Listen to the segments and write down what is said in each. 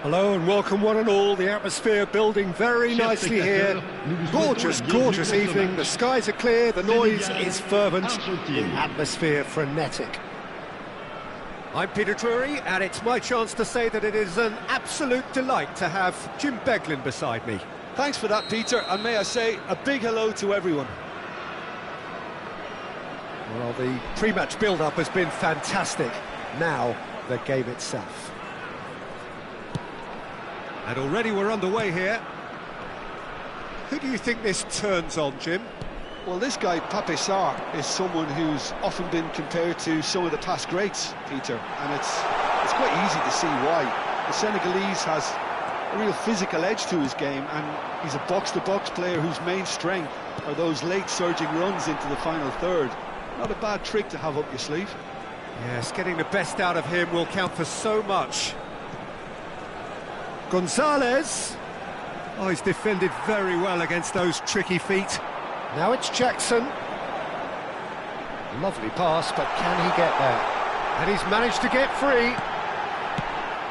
Hello and welcome one and all. The atmosphere building very nicely here. Gorgeous, gorgeous evening. The skies are clear, the noise is fervent, the atmosphere frenetic. I'm Peter Drury, and it's my chance to say that it is an absolute delight to have Jim Beglin beside me. Thanks for that, Peter, and may I say a big hello to everyone. Well, the pre-match build-up has been fantastic. Now, the game itself. And already we're underway here. Who do you think this turns on, Jim? Well, this guy, Pape Sarr, is someone who's often been compared to some of the past greats, Peter, and it's quite easy to see why. The Senegalese has a real physical edge to his game, and he's a box-to-box player whose main strength are those late surging runs into the final third. Not a bad trick to have up your sleeve. Yes, getting the best out of him will count for so much. Gonzalez. Oh, he's defended very well against those tricky feet. Now it's Jackson. Lovely pass, but can he get there? And he's managed to get free.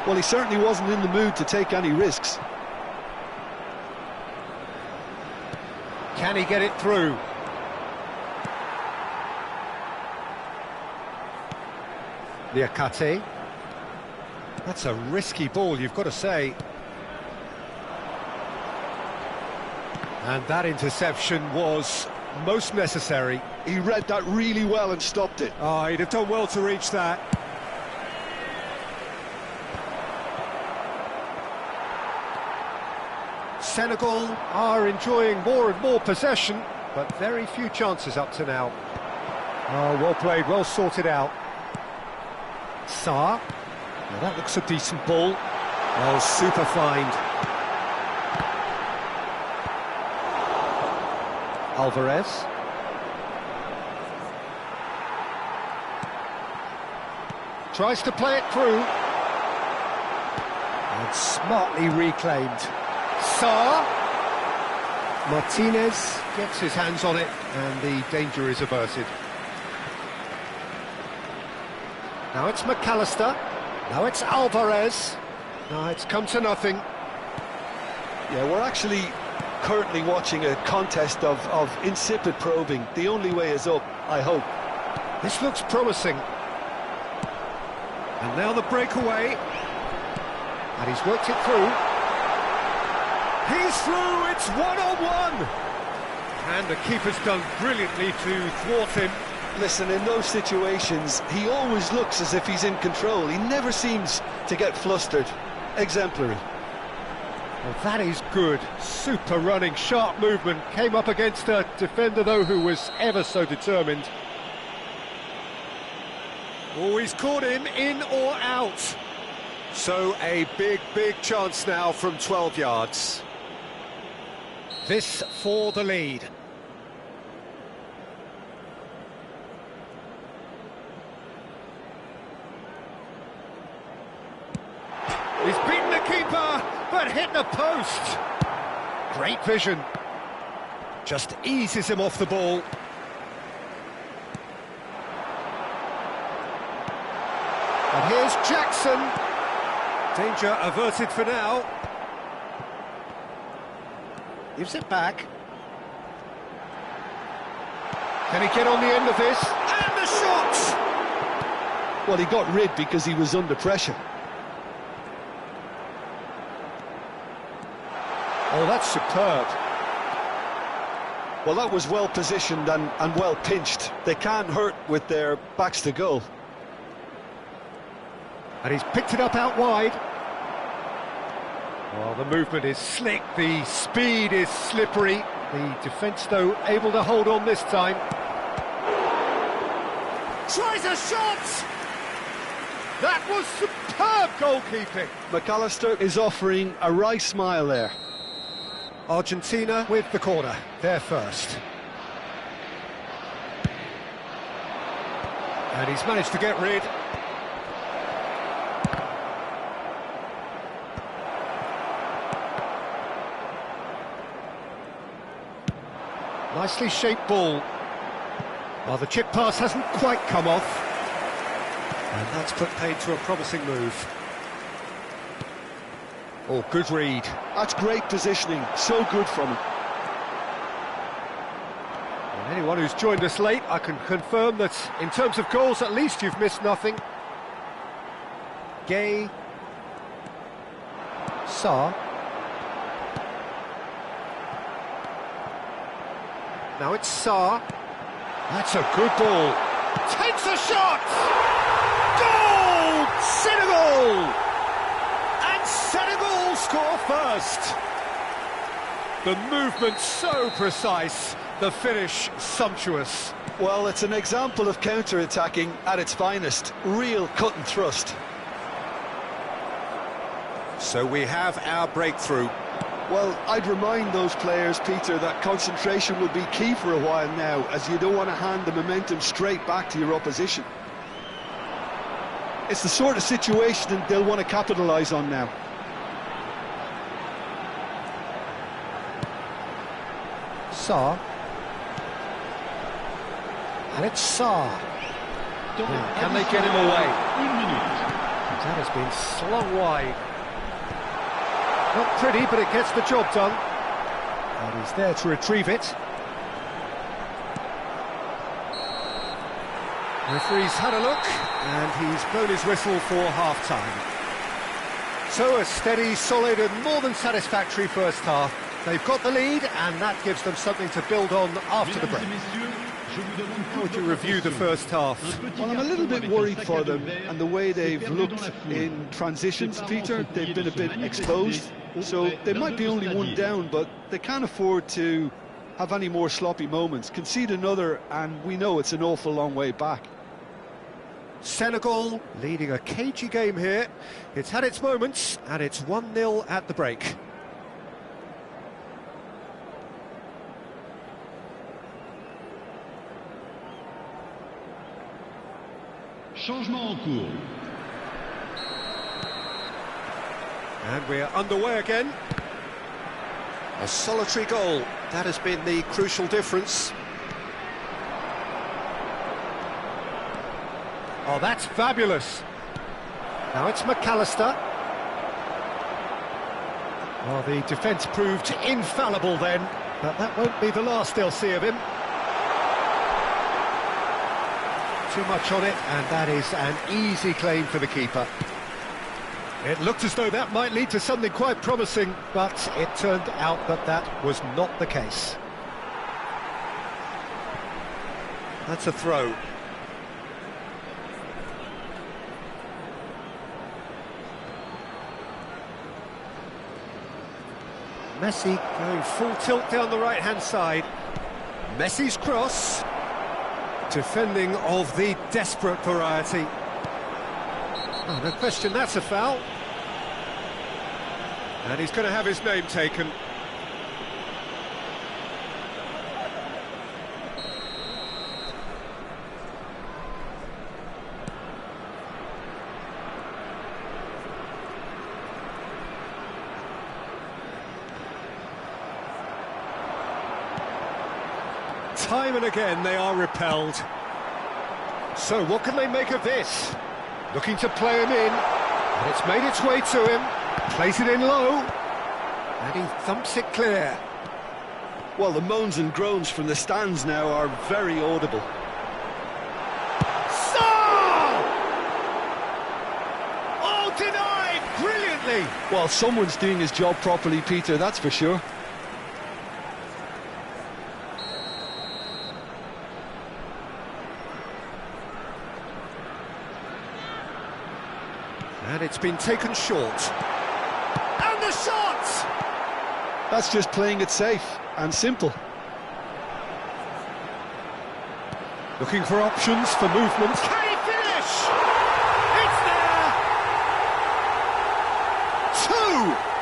Well, he certainly wasn't in the mood to take any risks. Can he get it through? Liakate. That's a risky ball, you've got to say. And that interception was most necessary. He read that really well and stopped it. Oh, he'd have done well to reach that. Senegal are enjoying more and more possession, but very few chances up to now. Oh, well played, well sorted out. Sarr. Now that looks a decent ball. Oh, super find. Alvarez. Tries to play it through. And smartly reclaimed. Sarr. Martinez gets his hands on it, and the danger is averted. Now it's McAllister. Now it's Alvarez. Now it's come to nothing. Yeah, we're actually currently watching a contest of insipid probing. The only way is up, I hope. This looks promising. And now the breakaway. And he's worked it through. He's through, it's one-on-one. And the keeper's done brilliantly to thwart him. Listen, in those situations, he always looks as if he's in control. He never seems to get flustered. Exemplary. Well, that is good. Super running, sharp movement. Came up against a defender, though, who was ever so determined. Oh, he's caught him in or out. So a big, big chance now from 12 yards. This for the lead. He's beaten the keeper, but hit the post. Great vision. Just eases him off the ball. And here's Jackson. Danger averted for now. Gives it back. Can he get on the end of this? And the shot! Well, he got rid because he was under pressure. Oh, that's superb. Well, that was well positioned and well pinched. They can't hurt with their backs to goal. And he's picked it up out wide. Well, the movement is slick, the speed is slippery. The defence, though, able to hold on this time. Tries a shot! That was superb goalkeeping. McAllister is offering a wry smile there. Argentina with the corner, they're first. And he's managed to get rid. Nicely shaped ball. Well, the chip pass hasn't quite come off. And that's put paid to a promising move. Oh, good read. That's great positioning, so good from him. And anyone who's joined us late, I can confirm that in terms of goals, at least you've missed nothing. Gay. Sarr. Now it's Sarr. That's a good ball. Takes a shot! Goal! Senegal! And Senegal score first. The movement so precise, the finish sumptuous. Well, it's an example of counter-attacking at its finest. Real cut and thrust. So we have our breakthrough. Well, I'd remind those players, Peter, that concentration will be key for a while now, as you don't want to hand the momentum straight back to your opposition. It's the sort of situation that they'll want to capitalise on now. Sarr. And it's Sarr. Can they get him away? That has been slung wide. Not pretty, but it gets the job done. And he's there to retrieve it. Referee's had a look, and he's blown his whistle for half-time. So a steady, solid and more than satisfactory first half. They've got the lead, and that gives them something to build on after the break. How would you review the first half? Well, I'm a little bit worried for them and the way they've looked in transitions, Peter. They've been a bit exposed, so they might be only one down, but they can't afford to have any more sloppy moments. Concede another, and we know it's an awful long way back. Senegal leading a cagey game here. It's had its moments, and it's 1-0 at the break. Changement en cours. And we're underway again. A solitary goal. That has been the crucial difference. Oh, that's fabulous. Now it's McAllister. Well, the defence proved infallible then, but that won't be the last they'll see of him. Too much on it, and that is an easy claim for the keeper. It looked as though that might lead to something quite promising, but it turned out that that was not the case. That's a throw. Messi going full tilt down the right-hand side. Messi's cross. Defending of the desperate variety. Oh, no question, that's a foul. And he's going to have his name taken. Time and again they are repelled. So what can they make of this? Looking to play him in, and it's made its way to him. Plays it in low, and he thumps it clear. Well, the moans and groans from the stands now are very audible. Oh, denied brilliantly. Well, someone's doing his job properly, Peter, that's for sure. And it's been taken short. And the shot! That's just playing it safe and simple. Looking for options for movement. Can he finish? It's there!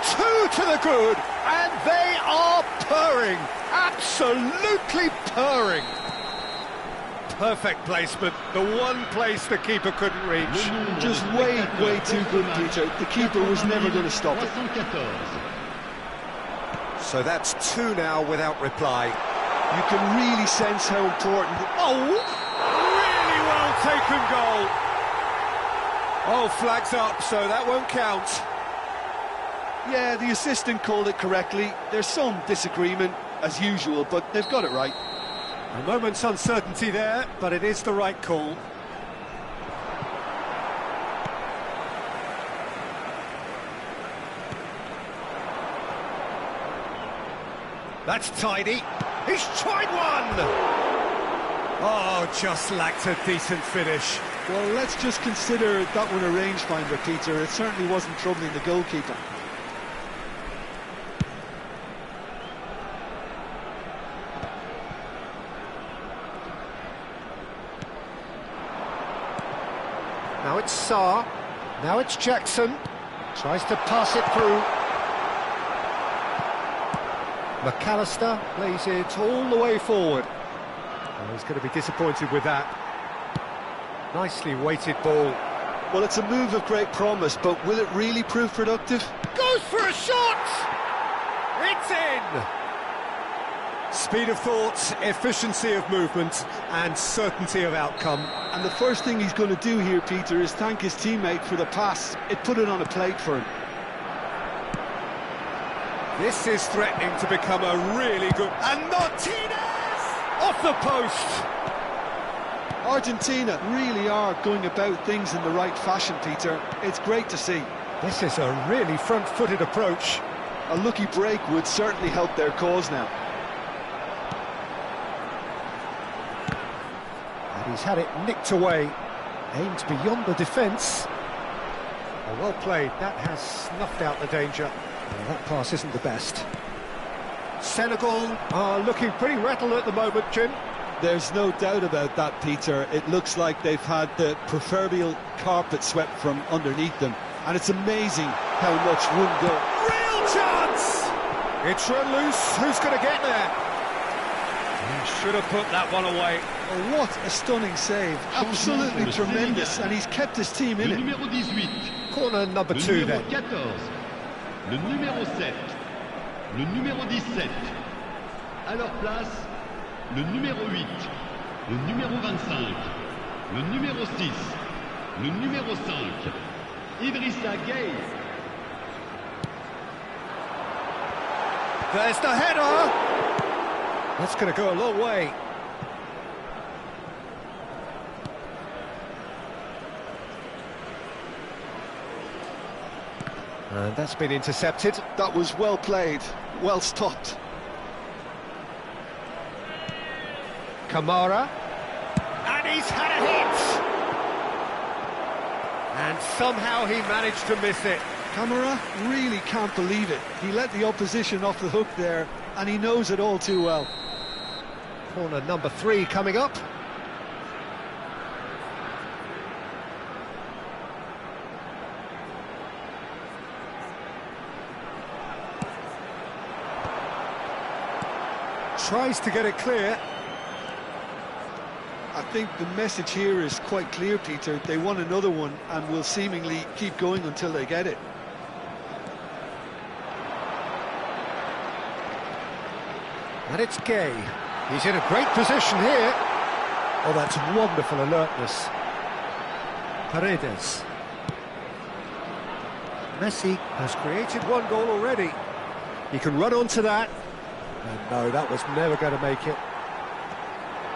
Two to the good, and they are purring. Absolutely purring. Perfect placement, the one place the keeper couldn't reach. Just way too good, Peter. The keeper was never going to stop it. So that's two now without reply. You can really sense how important... Oh, really well taken goal. Oh, flags up, so that won't count. Yeah, the assistant called it correctly. There's some disagreement, as usual, but they've got it right. A moment's uncertainty there, but it is the right call. That's tidy. He's tried one! Oh, just lacked a decent finish. Well, let's just consider that one a rangefinder, Peter. It certainly wasn't troubling the goalkeeper. Now it's Sarr. Now it's Jackson. Tries to pass it through. McAllister plays it all the way forward. Oh, he's going to be disappointed with that. Nicely weighted ball. Well, it's a move of great promise, but will it really prove productive? Goes for a shot! It's in! Speed of thought, efficiency of movement, and certainty of outcome. And the first thing he's going to do here, Peter, is thank his teammate for the pass. It put it on a plate for him. This is threatening to become a really good... And Martinez! Off the post! Argentina really are going about things in the right fashion, Peter. It's great to see. This is a really front-footed approach. A lucky break would certainly help their cause now. And he's had it nicked away. Aimed beyond the defence. Oh, well played. That has snuffed out the danger. Well, that pass isn't the best. Senegal are looking pretty rattled at the moment, Jim. There's no doubt about that, Peter. It looks like they've had the proverbial carpet swept from underneath them. And it's amazing how much one goal. Real chance! It's run loose. Who's going to get there? He should have put that one away. Oh, what a stunning save. Absolutely tremendous. And he's kept his team in it. Numéro 18. Corner number 2 then. Numéro 14. Le numéro 7. Le numéro 17. À leur place, le numéro 8. Le numéro 25. Le numéro 6. Le numéro 5. Idrissa Gueye. There's the header! That's going to go a long way. And that's been intercepted. That was well played, well stopped. Kamara. And he's had a hit! And somehow he managed to miss it. Kamara really can't believe it. He let the opposition off the hook there, and he knows it all too well. Corner number 3 coming up. Tries to get it clear. I think the message here is quite clear, Peter. They want another one and will seemingly keep going until they get it. And it's Gay. He's in a great position here. Oh, that's wonderful alertness. Paredes. Messi has created one goal already. He can run onto that. And no, that was never going to make it.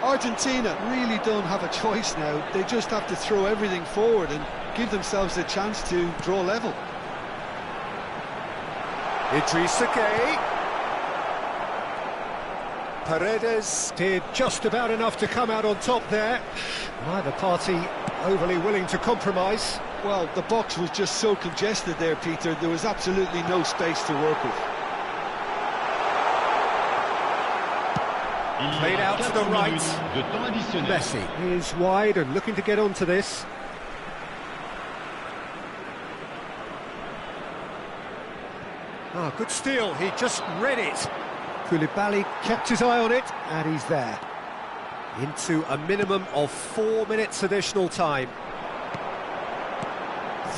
Argentina really don't have a choice now. They just have to throw everything forward and give themselves a chance to draw level. Idrissa Gueye. Paredes did just about enough to come out on top there. Neither party overly willing to compromise. Well, the box was just so congested there, Peter. There was absolutely no space to work with. Played out to the right. Messi is wide and looking to get onto this. Ah, good steal. He just read it. Koulibaly kept his eye on it, and he's there. Into a minimum of 4 minutes additional time.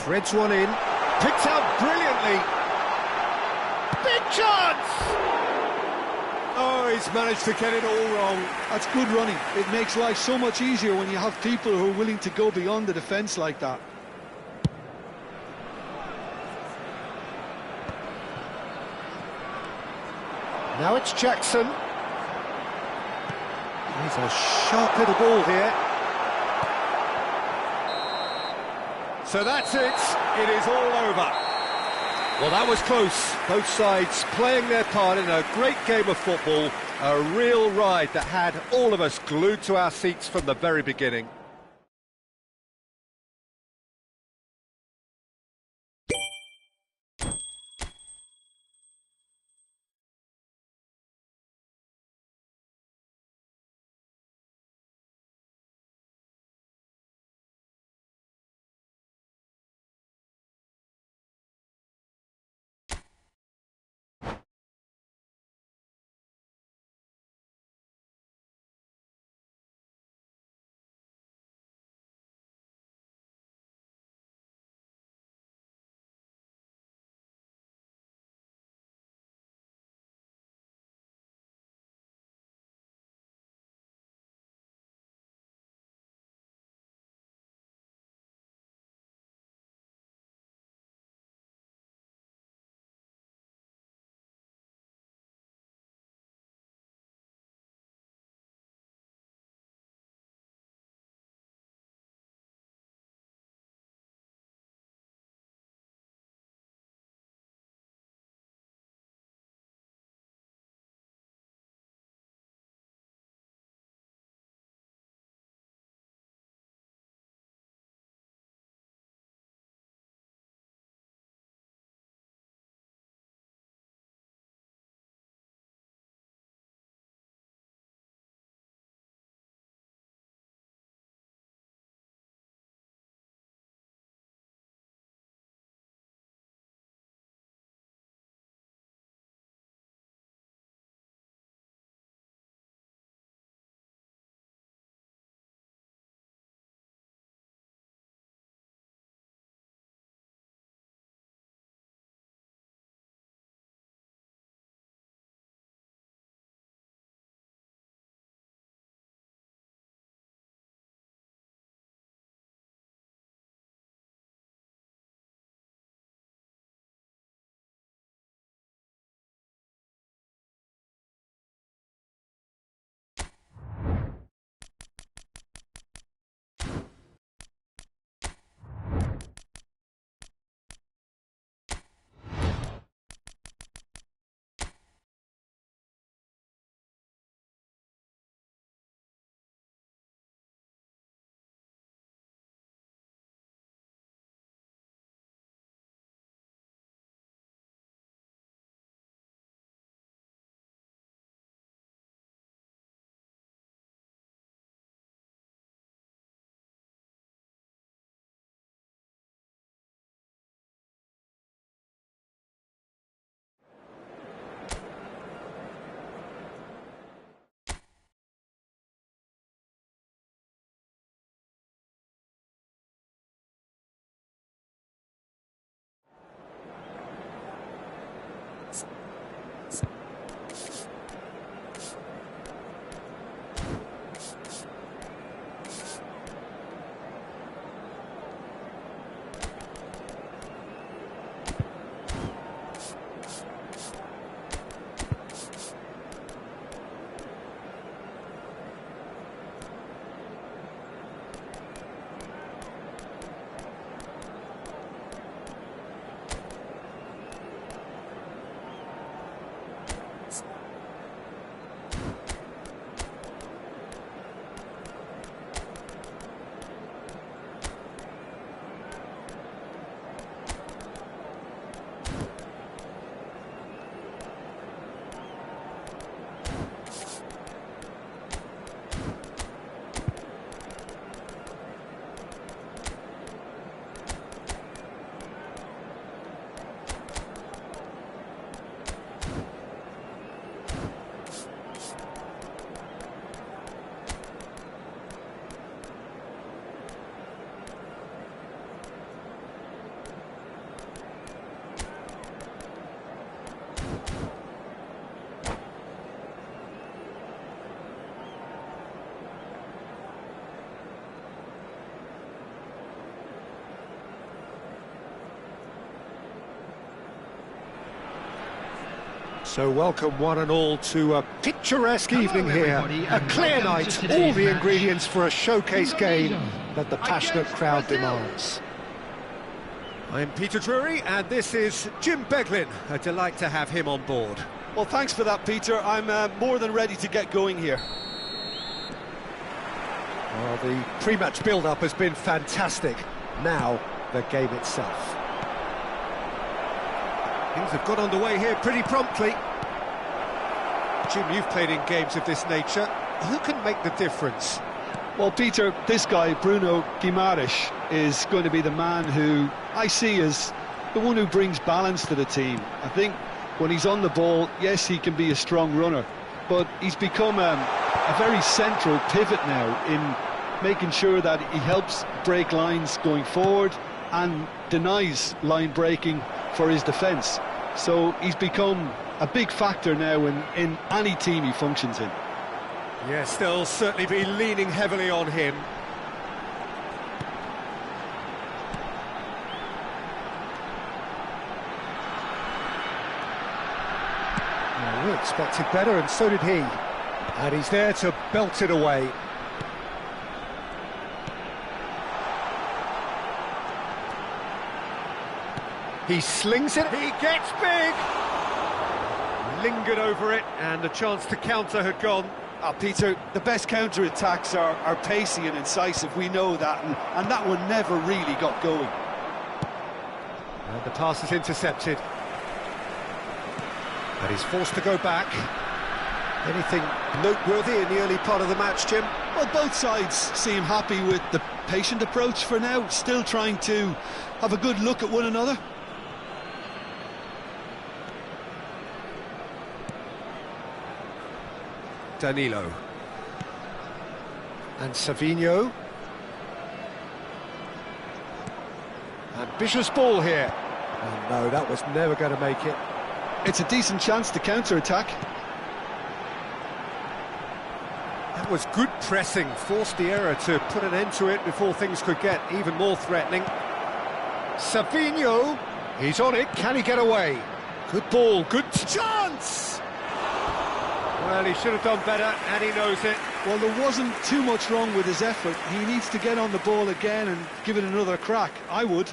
Threads one in. Picked out brilliantly. Big chance! Oh, he's managed to get it all wrong. That's good running. It makes life so much easier when you have people who are willing to go beyond the defence like that. Now it's Jackson. He's a sharp little ball here. So that's it. It is all over. Well, that was close. Both sides playing their part in a great game of football. A real ride that had all of us glued to our seats from the very beginning. So welcome one and all to a picturesque evening here, a clear night, all the ingredients for a showcase game that the passionate crowd demands. I'm Peter Drury and this is Jim Beglin, a delight to have him on board. Well, thanks for that, Peter. I'm more than ready to get going here. Well, the pre-match build-up has been fantastic. Now, the game itself. Things have got underway here pretty promptly. Jim, you've played in games of this nature. Who can make the difference? Well, Peter, this guy, Bruno Guimaraes, is going to be the man who I see as the one who brings balance to the team. I think when he's on the ball, yes, he can be a strong runner, but he's become a very central pivot now in making sure that he helps break lines going forward and denies line breaking for his defence. So he's become a big factor now in any team he functions in. Yes, they'll certainly be leaning heavily on him. Well, we expected better, and so did he. And he's there to belt it away. He slings it, he gets big! Lingered over it, and the chance to counter had gone. Peter, the best counter-attacks are pacey and incisive, we know that, and that one never really got going. And the pass is intercepted. But he's forced to go back. Anything noteworthy in the early part of the match, Jim? Well, both sides seem happy with the patient approach for now, still trying to have a good look at one another. Danilo. And Savinho. Ambitious ball here. Oh no, that was never going to make it. It's a decent chance to counter-attack. That was good pressing, forced the error to put an end to it before things could get even more threatening. Savinho, he's on it, can he get away? Good ball, good chance! Well, he should have done better, and he knows it. Well, there wasn't too much wrong with his effort. He needs to get on the ball again and give it another crack. I would.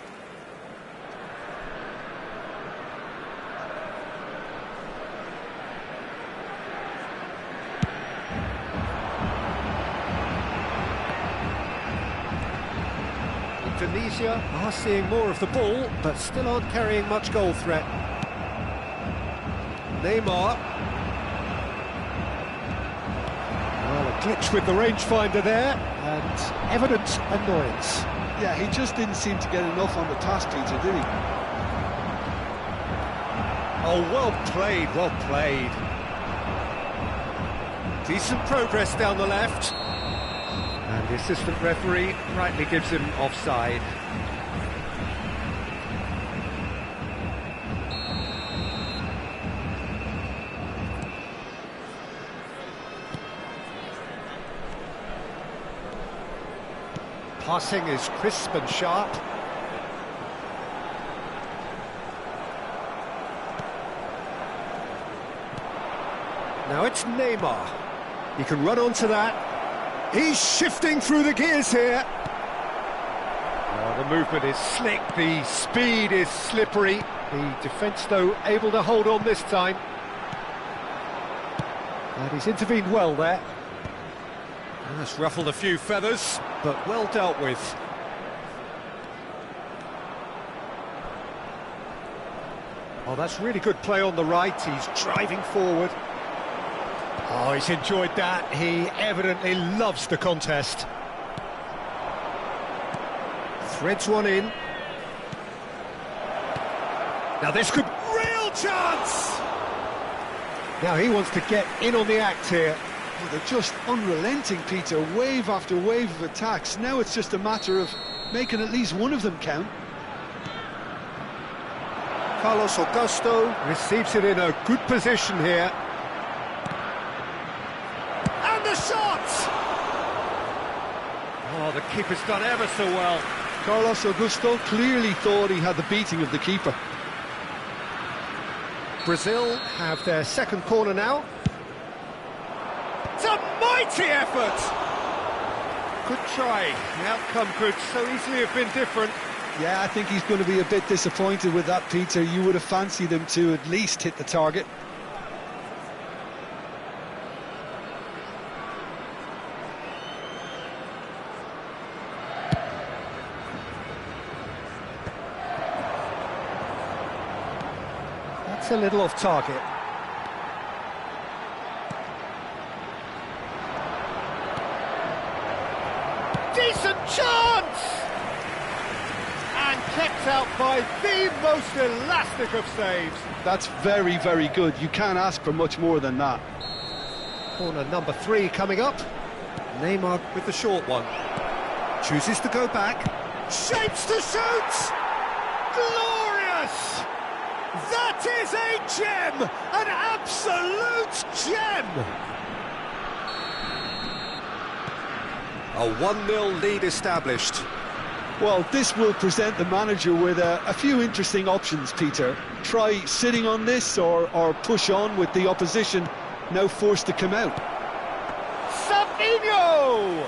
Indonesia are seeing more of the ball, but still aren't carrying much goal threat. Neymar. Well, a glitch with the rangefinder there, and evident annoyance. Yeah, he just didn't seem to get enough on the pass, Peter, did he? Oh, well played, well played. Decent progress down the left. And the assistant referee rightly gives him offside. Passing is crisp and sharp. Now it's Neymar. He can run onto that. He's shifting through the gears here. Oh, the movement is slick, the speed is slippery. The defence, though, able to hold on this time. And he's intervened well there. That's ruffled a few feathers, but well dealt with. Oh, that's really good play on the right. He's driving forward. Oh, he's enjoyed that. He evidently loves the contest. Threads one in. Now this could... Real chance! Now he wants to get in on the act here. Well, they're just unrelenting, Peter. Wave after wave of attacks. Now it's just a matter of making at least one of them count. Carlos Augusto receives it in a good position here. And the shot! Oh, the keeper's done ever so well. Carlos Augusto clearly thought he had the beating of the keeper. Brazil have their second corner now. It's a mighty effort! Good try. The outcome could so easily have been different. Yeah, I think he's going to be a bit disappointed with that, Peter. You would have fancied him to at least hit the target. That's a little off target. Decent chance! And kept out by the most elastic of saves. That's very, very good. You can't ask for much more than that. Corner number 3 coming up. Neymar with the short one. Chooses to go back. Shapes to shoot! Glorious! That is a gem! An absolute gem! A 1-0 lead established. Well, this will present the manager with a few interesting options, Peter. Try sitting on this or push on with the opposition now forced to come out. Savinho!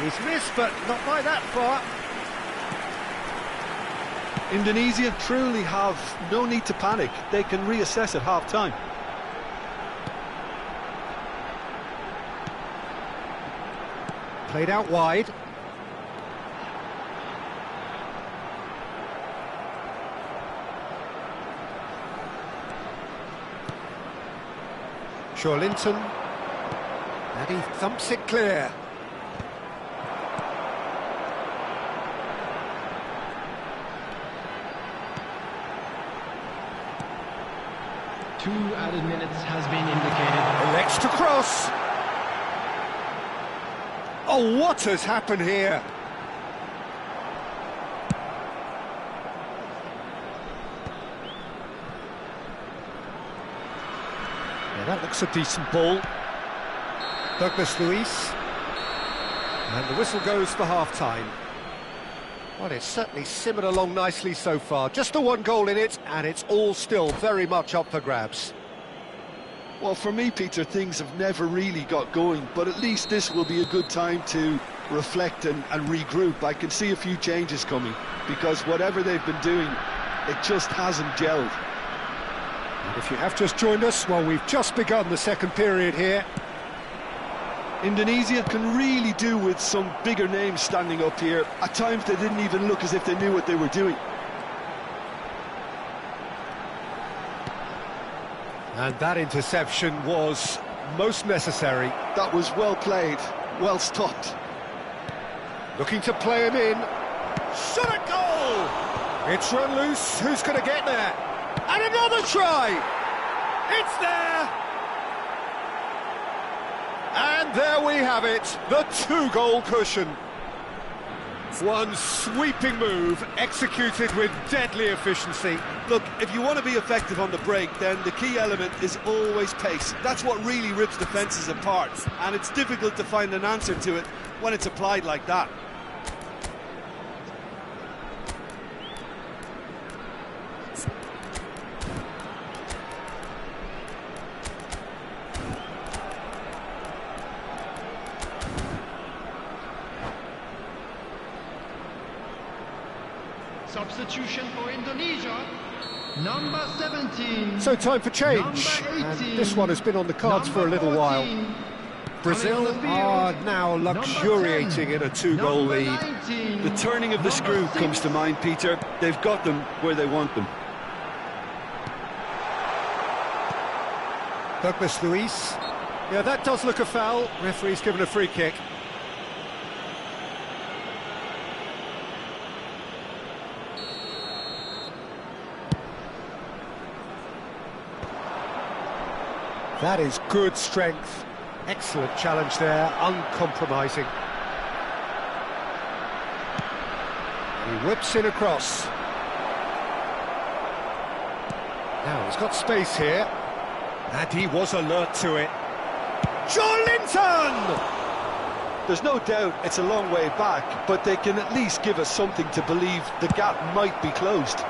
He's missed, but not by that far. Indonesia truly have no need to panic. They can reassess at half-time. Played out wide. Linton, and he thumps it clear. Two added minutes has been indicated. Elects to cross. Oh, what has happened here? That looks a decent ball. Douglas Luiz. And the whistle goes for half-time. Well, it's certainly simmered along nicely so far. Just the one goal in it, and it's all still very much up for grabs. Well, for me, Peter, things have never really got going, but at least this will be a good time to reflect and regroup. I can see a few changes coming, because whatever they've been doing, it just hasn't gelled. And if you have just joined us, well, we've just begun the second period here. Indonesia can really do with some bigger names standing up here. At times they didn't even look as if they knew what they were doing. And that interception was most necessary. That was well played, well stopped. Looking to play him in. Shot at goal! It's run loose, who's going to get there? And another try! It's there! And there we have it, the 2-goal cushion. One sweeping move, executed with deadly efficiency. Look, if you want to be effective on the break, then the key element is always pace. That's what really rips defences apart, and it's difficult to find an answer to it when it's applied like that. Substitution for Indonesia, number 17. So time for change, and this one has been on the cards for a little while. Brazil are now luxuriating in a 2-goal lead. The turning of the screw comes to mind, Peter. They've got them where they want them. Douglas Luiz. Yeah, that does look a foul. Referee's given a free kick. That is good strength. Excellent challenge there, uncompromising. He whips in across. Now he's got space here. And he was alert to it. Linton! There's no doubt it's a long way back, but they can at least give us something to believe the gap might be closed.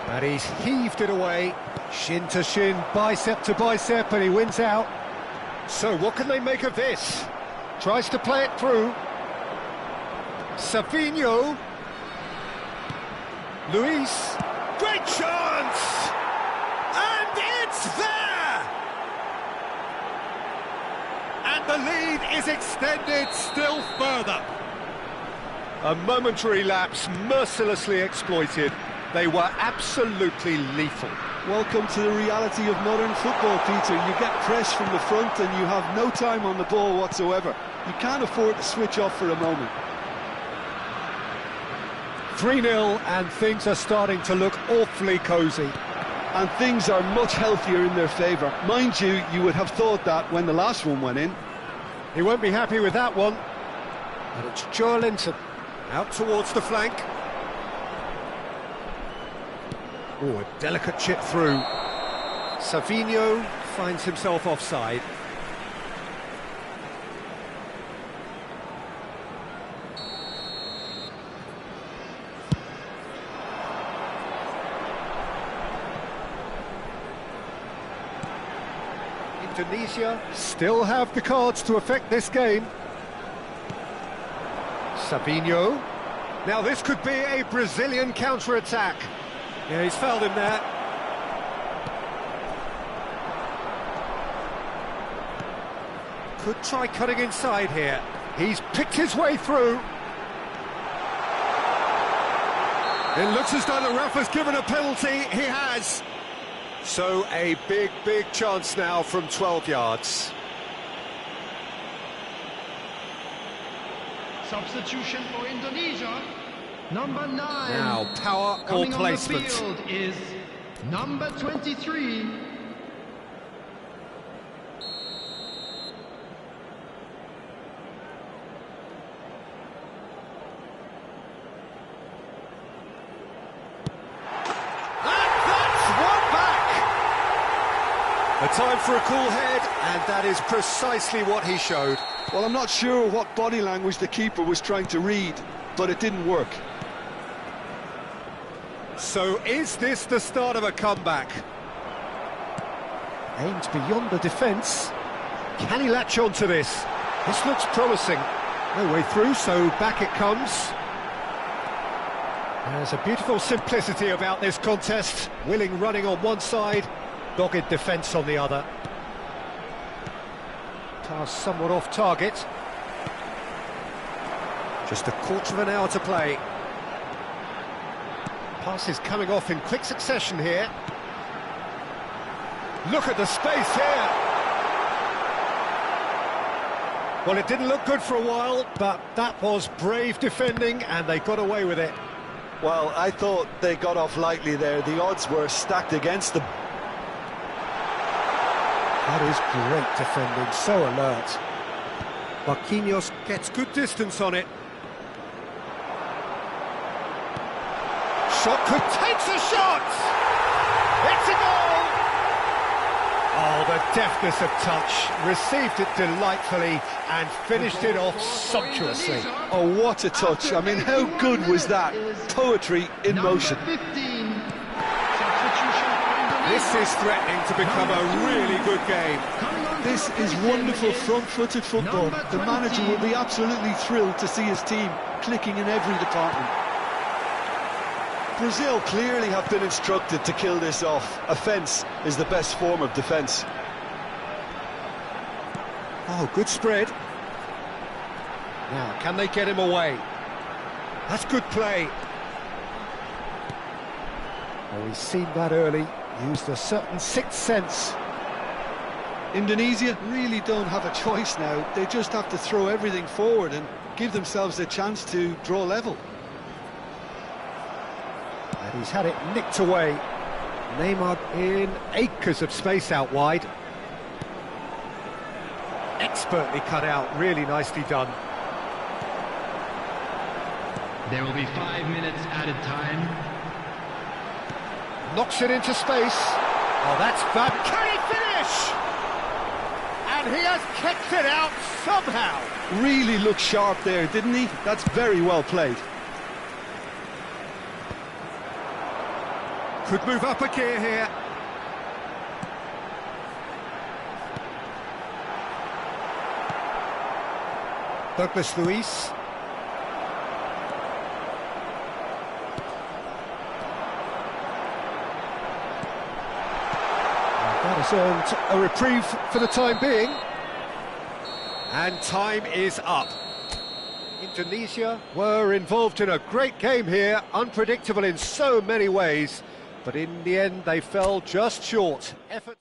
And he's heaved it away, shin to shin, bicep to bicep, and he wins out. So what can they make of this? Tries to play it through. Savinho. Luis. Great chance! And it's there! And the lead is extended still further. A momentary lapse mercilessly exploited. They were absolutely lethal. Welcome to the reality of modern football, Peter. You get pressed from the front and you have no time on the ball whatsoever. You can't afford to switch off for a moment. 3-0 and things are starting to look awfully cosy. And things are much healthier in their favour. Mind you, you would have thought that when the last one went in. He won't be happy with that one. And it's Joelinton out towards the flank. Oh, a delicate chip through. Savinho finds himself offside. Indonesia still have the cards to affect this game. Savinho. Now this could be a Brazilian counter-attack. Yeah, he's fouled him there. Could try cutting inside here. He's picked his way through. It looks as though the ref has given a penalty. He has. So a big, big chance now from 12 yards. Substitution for Indonesia. Number 9. Now, power or Coming placement. on the field is number 23. A time for a cool head, and that is precisely what he showed. Well, I'm not sure what body language the keeper was trying to read, but it didn't work. So is this the start of a comeback? Aimed beyond the defence. Can he latch on to this? This looks promising. No way through, so back it comes. There's a beautiful simplicity about this contest. Willing running on one side, dogged defence on the other. Pass somewhat off target. Just a quarter of an hour to play. Passes coming off in quick succession here. Look at the space here. Well, it didn't look good for a while, but that was brave defending and they got away with it. Well, I thought they got off lightly there. The odds were stacked against them. That is great defending, so alert. Marquinhos gets good distance on it. Shot could takes a shot! It's a goal! Oh, the deftness of touch. Received it delightfully and finished it off sumptuously. Oh, what a touch. I mean, how good was that? Poetry in motion. Number 15. This is threatening to become a really good game. This is wonderful front-footed football. The manager will be absolutely thrilled to see his team clicking in every department. Brazil clearly have been instructed to kill this off. Offence is the best form of defence. Oh, good spread. Now, can they get him away? That's good play. Oh, he's seen that early. Used a certain sixth sense. Indonesia really don't have a choice now. They just have to throw everything forward and give themselves a chance to draw level. And he's had it nicked away. Neymar in acres of space out wide. Expertly cut out, really nicely done. There will be 5 minutes added time. Knocks it into space. Oh, that's bad. Can he finish? And he has kicked it out somehow. Really looked sharp there, didn't he? That's very well played. Could move up a gear here. Douglas Luiz. That has earned a reprieve for the time being. And time is up. Indonesia were involved in a great game here, unpredictable in so many ways, but in the end they fell just short. Effort.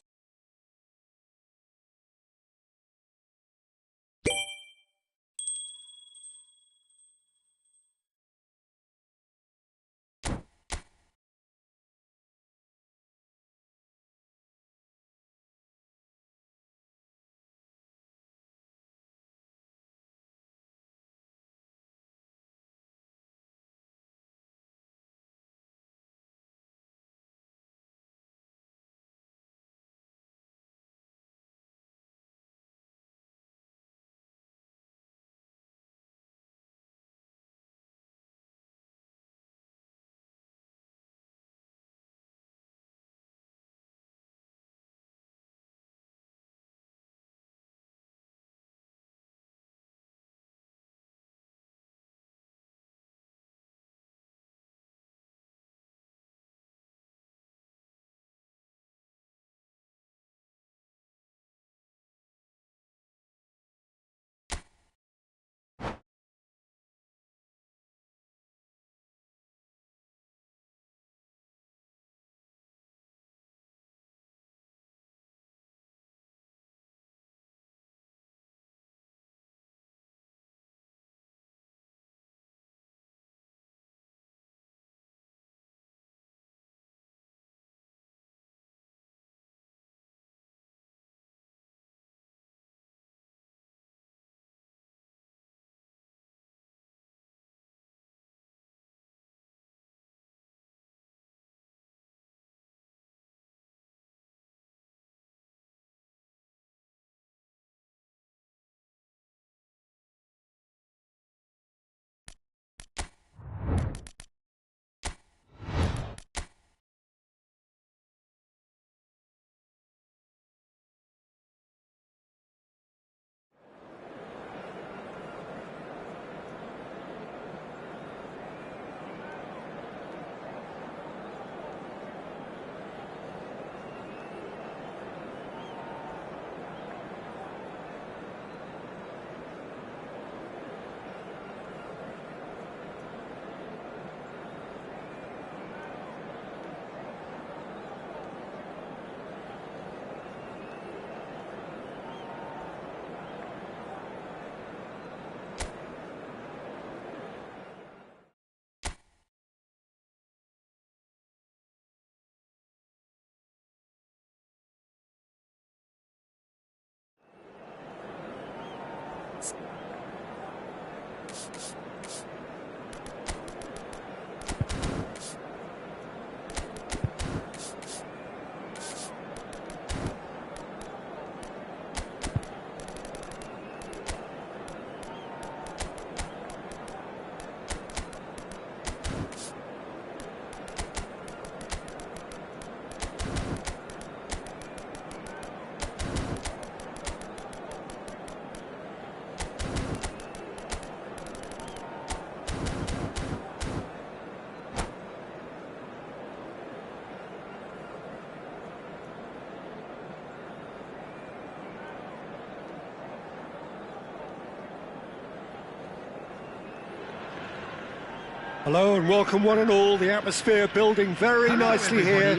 Hello and welcome one and all. The atmosphere building very nicely here.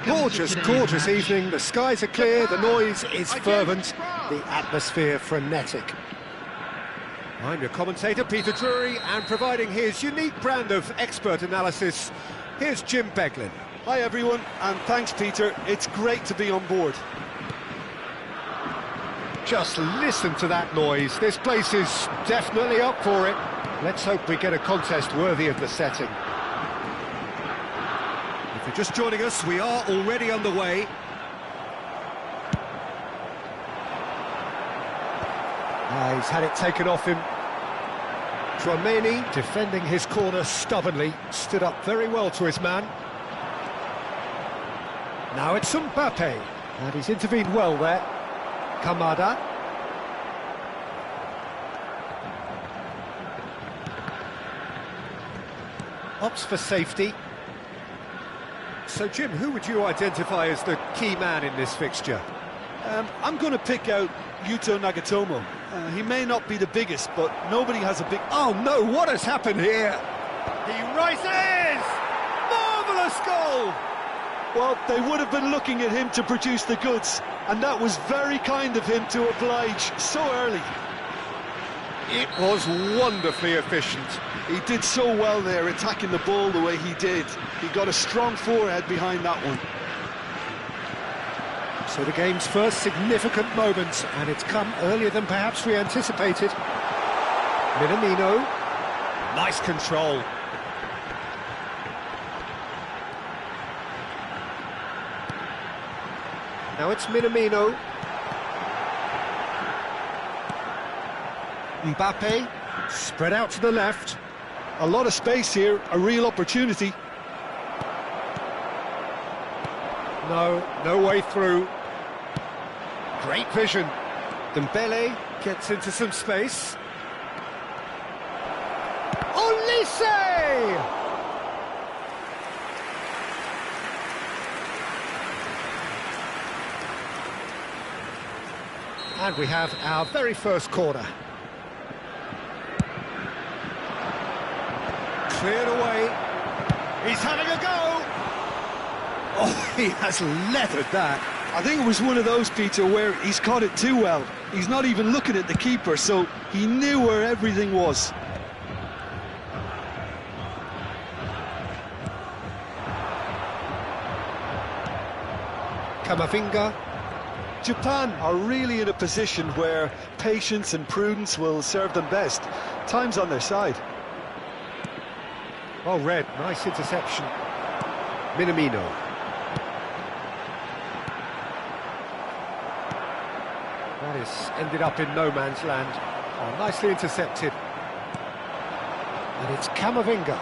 Gorgeous, gorgeous evening. The skies are clear, the noise is fervent, the atmosphere frenetic. I'm your commentator, Peter Drury, and providing his unique brand of expert analysis, here's Jim Beglin. Hi everyone, and thanks Peter. It's great to be on board. Just listen to that noise. This place is definitely up for it. Let's hope we get a contest worthy of the setting. If you're just joining us, we are already underway. He's had it taken off him. Dramini defending his corner stubbornly, stood up very well to his man. Now it's Mbappe, and he's intervened well there. Kamada. Opts for safety. So, Jim, who would you identify as the key man in this fixture? I'm going to pick out Yuto Nagatomo. He may not be the biggest, but nobody has a big... Oh, no, what has happened here? He rises! Marvellous goal! Well, they would have been looking at him to produce the goods, and that was very kind of him to oblige so early. It was wonderfully efficient. He did so well there, attacking the ball the way he did. He got a strong forehead behind that one. So the game's first significant moment, and it's come earlier than perhaps we anticipated. Minamino. Nice control. Now it's Minamino. Mbappe, spread out to the left. A lot of space here, a real opportunity. No way through. Great vision. Dembele gets into some space. Olise! And we have our very first corner. Cleared away. He's having a go. Oh, he has leathered that. I think it was one of those, Peter, where he's caught it too well. He's not even looking at the keeper, so he knew where everything was. Camavinga. Japan are really in a position where patience and prudence will serve them best. Time's on their side. Well read, nice interception. Minamino. That is ended up in no man's land. Oh, nicely intercepted. And it's Camavinga.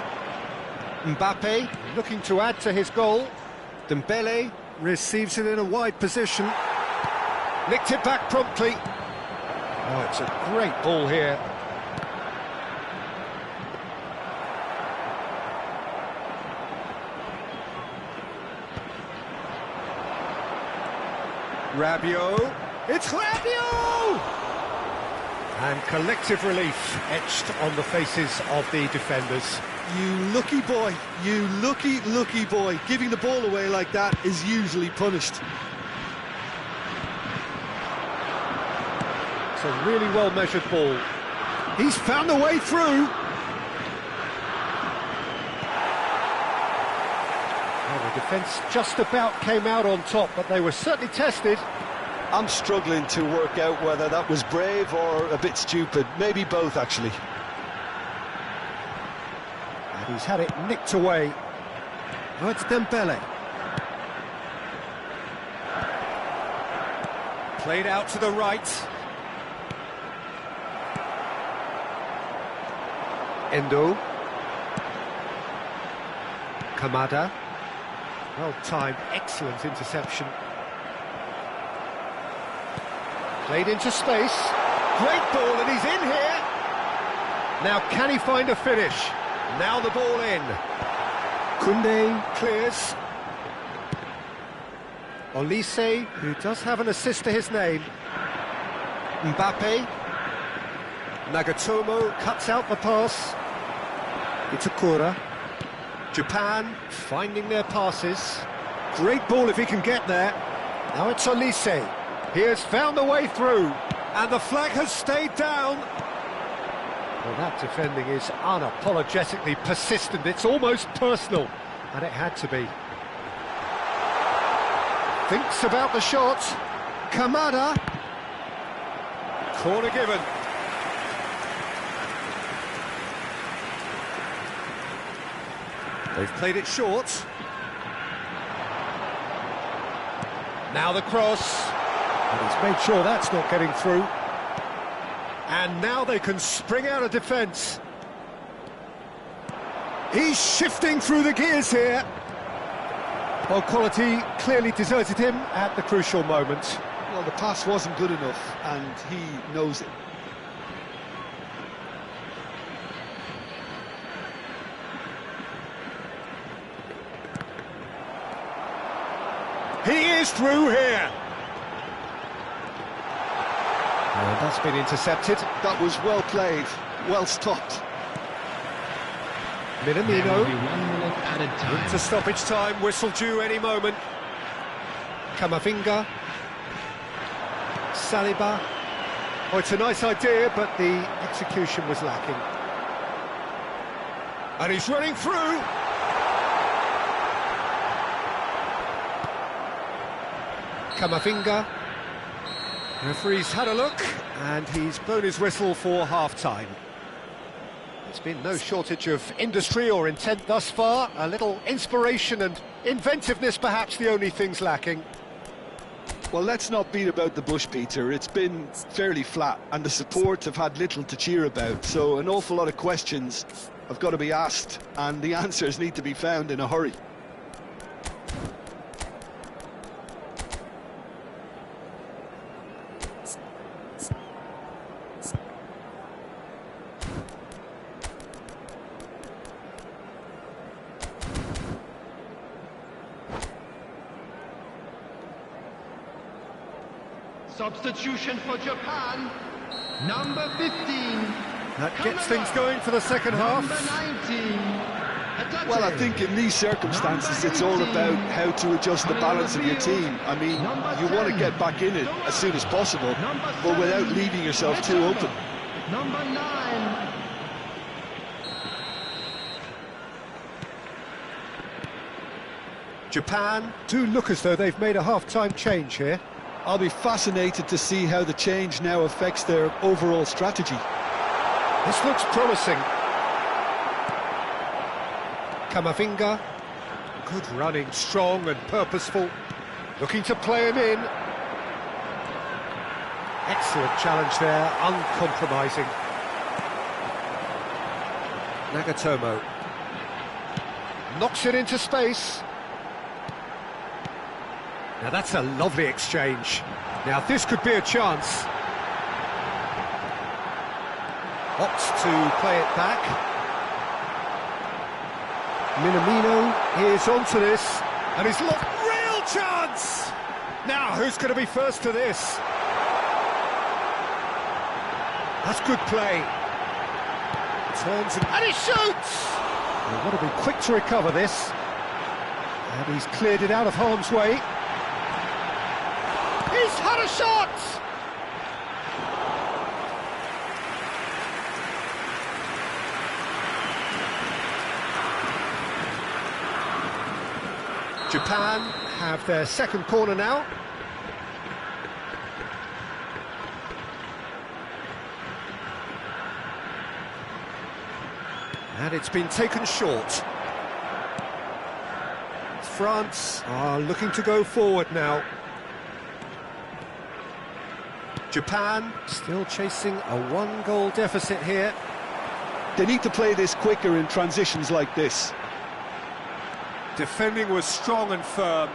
Mbappe looking to add to his goal. Dembele receives it in a wide position. Nicked it back promptly. Oh, it's a great ball here. Rabiot. It's Rabiot! And collective relief etched on the faces of the defenders. You lucky boy, you lucky boy. Giving the ball away like that is usually punished. It's a really well-measured ball. He's found a way through. Well, the defence just about came out on top, but they were certainly tested. I'm struggling to work out whether that was brave or a bit stupid. Maybe both, actually. And he's had it nicked away. Oh, it's Dembele. Played out to the right. Endo. Kamada. Well timed, excellent interception. Played into space. Great ball, and he's in here. Now, can he find a finish? Now the ball in. Koundé clears. Olise, who does have an assist to his name. Mbappe. Nagatomo cuts out the pass. Itakura. Japan finding their passes. Great ball if he can get there. Now it's Olise. He has found a way through, and the flag has stayed down. Well, that defending is unapologetically persistent. It's almost personal, and it had to be. Thinks about the shot. Kamada. Corner given. They've played it short. Now the cross. And he's made sure that's not getting through. And now they can spring out of defence. He's shifting through the gears here. Well, quality clearly deserted him at the crucial moment. Well, the pass wasn't good enough, and he knows it. He is through here. And that's been intercepted. That was well played, well stopped. There will be Minamino 1 minute added time. into stoppage time, whistle due any moment. Camavinga. Saliba. Oh, it's a nice idea, but the execution was lacking. And he's running through. Camavinga. Referee's had a look, and he's blown his whistle for half-time. There's been no shortage of industry or intent thus far. A little inspiration and inventiveness, perhaps, the only things lacking. Well, let's not beat about the bush, Peter. It's been fairly flat, and the support have had little to cheer about. So an awful lot of questions have got to be asked, and the answers need to be found in a hurry. Substitution for Japan, number 15. That gets things going for the second half. Number 19. Hatate. Well, I think in these circumstances, it's all about how to adjust the balance of your team. I mean, you want to get back in it as soon as possible, but without leaving yourself too open. Number 9. Japan do look as though they've made a half-time change here. I'll be fascinated to see how the change now affects their overall strategy. This looks promising. Camavinga. Good running, strong and purposeful. Looking to play him in. Excellent challenge there, uncompromising. Nagatomo. Knocks it into space. Now that's a lovely exchange. Now this could be a chance. Opts to play it back. Minamino is onto this, and he's looked real chance! Now who's going to be first to this? That's good play. Turns and he shoots! They've got to be quick to recover this. And he's cleared it out of harm's way. He's had a shot! Japan have their second corner now. And it's been taken short. France are looking to go forward now. Japan still chasing a 1-goal deficit here. They need to play this quicker in transitions like this. Defending was strong and firm.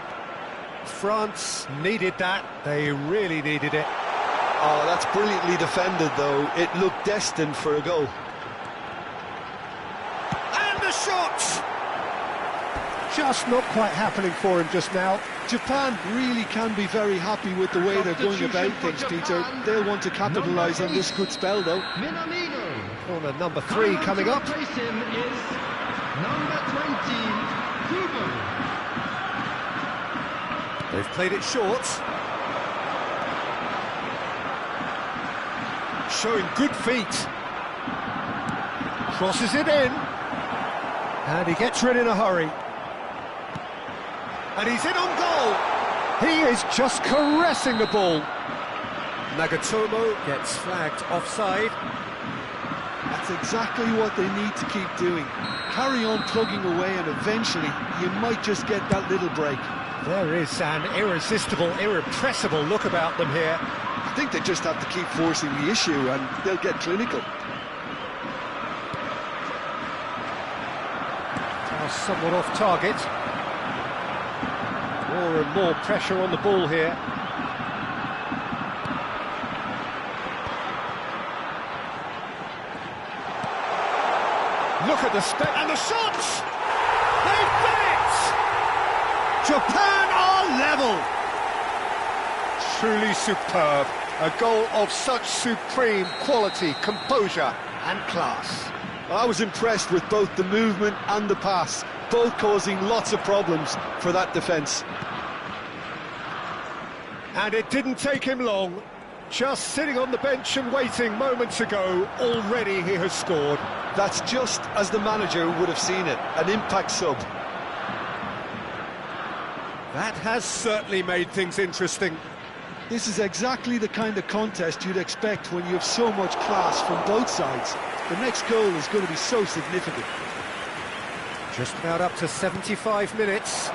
France needed that. They really needed it. Oh, that's brilliantly defended, though. It looked destined for a goal. And the shot! Just not quite happening for him just now. Japan really can be very happy with the way they're going about things, Peter. They'll want to capitalise on this good spell, though. Minamino. Corner number 3 coming up. Replace him is number 20, Huber. They've played it short. Showing good feet. Crosses it in. And he gets rid in a hurry. And he's in on goal. He is just caressing the ball. Nagatomo gets flagged offside. That's exactly what they need to keep doing. Carry on plugging away, and eventually you might just get that little break. There is an irresistible, irrepressible look about them here. I think they just have to keep forcing the issue, and they'll get clinical. Now somewhat off target. More and more pressure on the ball here. Look at the and the shots! They've done it! Japan are level! Truly superb. A goal of such supreme quality, composure and class. I was impressed with both the movement and the pass, both causing lots of problems for that defence. And it didn't take him long. Just sitting on the bench and waiting moments ago, already he has scored. That's just as the manager would have seen it, an impact sub. That has certainly made things interesting. This is exactly the kind of contest you'd expect when you have so much class from both sides. The next goal is going to be so significant. Just about up to 75 minutes.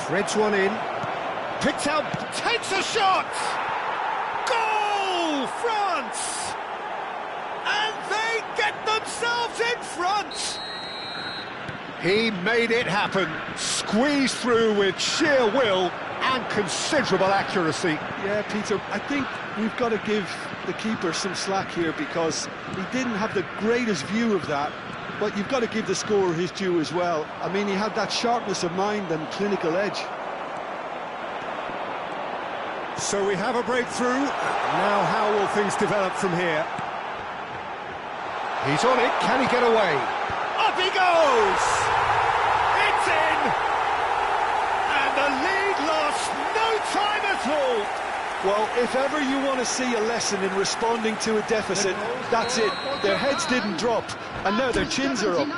Threads one in. Picked out, takes a shot! Goal, France! And they get themselves in front! He made it happen, squeezed through with sheer will and considerable accuracy. Yeah, Peter, I think we've got to give the keeper some slack here because he didn't have the greatest view of that, but you've got to give the scorer his due as well. I mean, he had that sharpness of mind and clinical edge. So we have a breakthrough. Now how will things develop from here? He's on it, can he get away? Up he goes! It's in! And the lead lost no time at all! Well, if ever you want to see a lesson in responding to a deficit, that's it. Their heads didn't drop, and now their chins are up.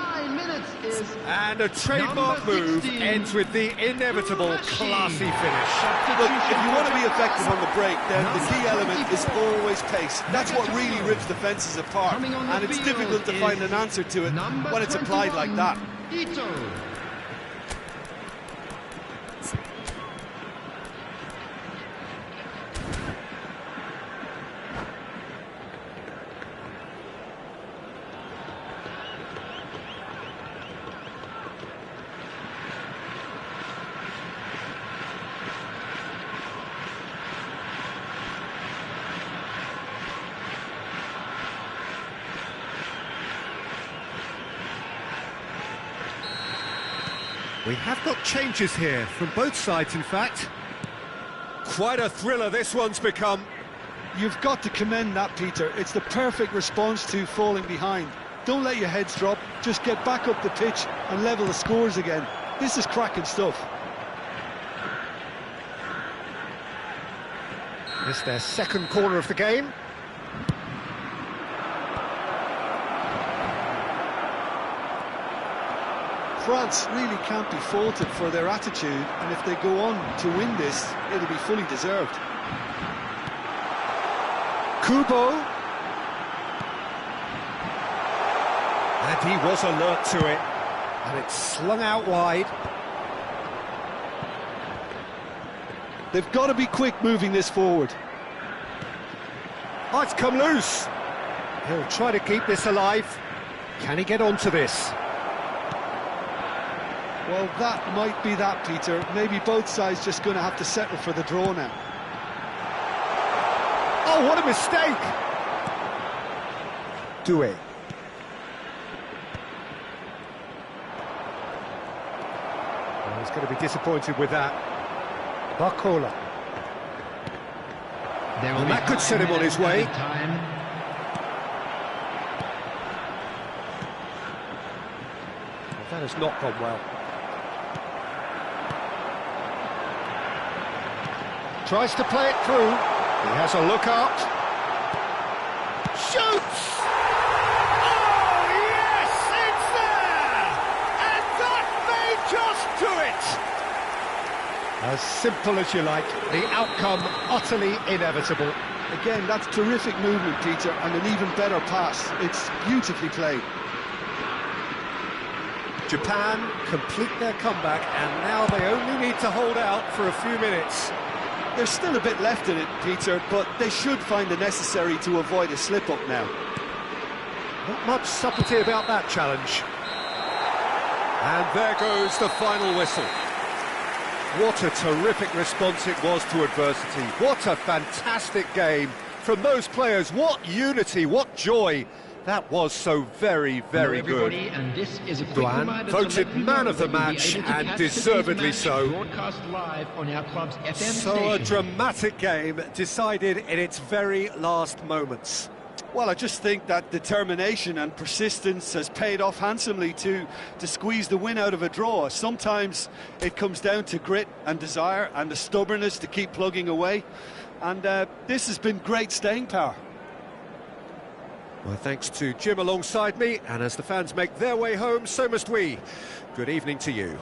And a trademark move ends with the inevitable classy finish. Look, if you want to be effective on the break, then the key element is always pace. That's what really rips defences apart, and it's difficult to find an answer to it when it's applied like that. We have got changes here, from both sides in fact. Quite a thriller this one's become. You've got to commend that, Peter. It's the perfect response to falling behind. Don't let your heads drop, just get back up the pitch and level the scores again. This is cracking stuff. It's their second corner of the game. France really can't be faulted for their attitude, and if they go on to win this, it'll be fully deserved. Kubo. And he was alert to it. And it's slung out wide. They've got to be quick moving this forward. Oh, it's come loose. He'll try to keep this alive. Can he get onto this? Well, that might be that, Peter. Maybe both sides just going to have to settle for the draw now. Oh, what a mistake! Doué. Well, he's going to be disappointed with that. Barcola. And that could set him on his way. Well, that has not gone well. Tries to play it through. He has a look up. Shoots! Oh, yes, it's there! And that may just do it! As simple as you like, the outcome utterly inevitable. Again, that's terrific movement, Peter, and an even better pass. It's beautifully played. Japan complete their comeback, and now they only need to hold out for a few minutes. There's still a bit left in it, Peter, but they should find the necessary to avoid a slip-up now. Not much subtlety about that challenge. And there goes the final whistle. What a terrific response it was to adversity. What a fantastic game from those players. What unity, what joy. That was so very, very good. And this is a quick Duan reminder voted to let you man know of the that you'll be match, able to and catch deservedly today's match so. broadcast live on our club's FM So station. a dramatic game decided in its very last moments. Well, I just think that determination and persistence has paid off handsomely to squeeze the win out of a draw. Sometimes it comes down to grit and desire and the stubbornness to keep plugging away. And this has been great staying power. Well, thanks to Jim alongside me, and as the fans make their way home, so must we. Good evening to you.